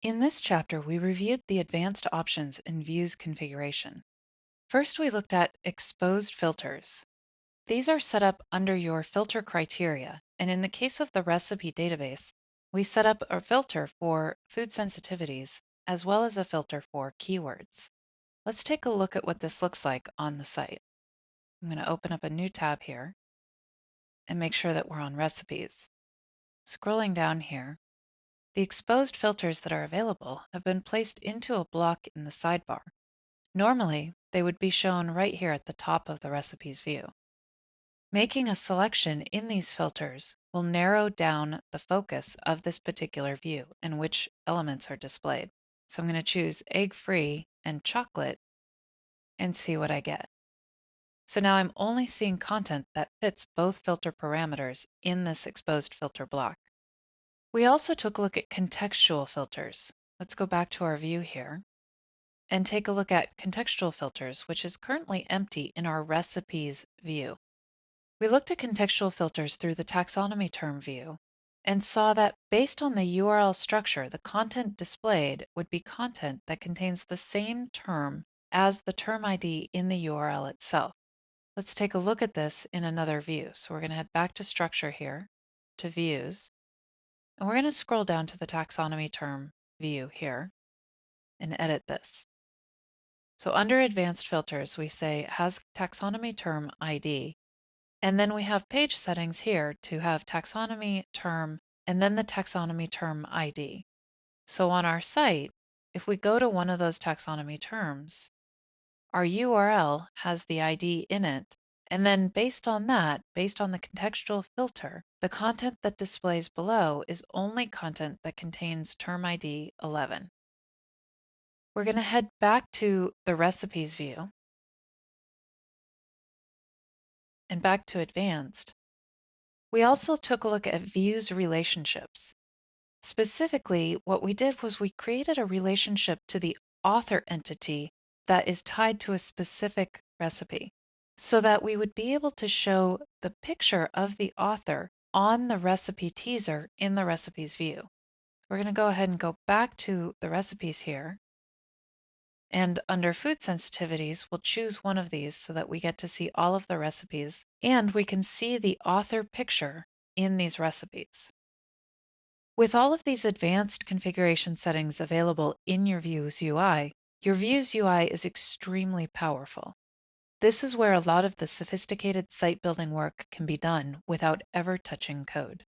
In this chapter, we reviewed the advanced options in Views configuration. First, we looked at exposed filters. These are set up under your filter criteria, and in the case of the recipe database, we set up a filter for food sensitivities as well as a filter for keywords. Let's take a look at what this looks like on the site. I'm going to open up a new tab here and make sure that we're on recipes. Scrolling down here, the exposed filters that are available have been placed into a block in the sidebar. Normally, they would be shown right here at the top of the recipes view. Making a selection in these filters will narrow down the focus of this particular view and which elements are displayed. So I'm going to choose egg-free and chocolate and see what I get. So now I'm only seeing content that fits both filter parameters in this exposed filter block. We also took a look at contextual filters. Let's go back to our view here and take a look at contextual filters, which is currently empty in our recipes view. We looked at contextual filters through the taxonomy term view and saw that based on the URL structure, the content displayed would be content that contains the same term as the term ID in the URL itself. Let's take a look at this in another view. So we're going to head back to structure here, to views, and we're going to scroll down to the taxonomy term view here and edit this. So under advanced filters, we say has taxonomy term ID, and then we have page settings here to have taxonomy term and then the taxonomy term ID. So on our site, if we go to one of those taxonomy terms, our URL has the ID in it, and then based on that, based on the contextual filter, the content that displays below is only content that contains term ID 11. We're going to head back to the recipes view and back to advanced. We also took a look at views relationships. Specifically, what we did was we created a relationship to the author entity that is tied to a specific recipe so that we would be able to show the picture of the author on the recipe teaser in the recipes view. We're going to go ahead and go back to the recipes here. And under food sensitivities, we'll choose one of these so that we get to see all of the recipes and we can see the author picture in these recipes. With all of these advanced configuration settings available in your Views UI is extremely powerful. This is where a lot of the sophisticated site building work can be done without ever touching code.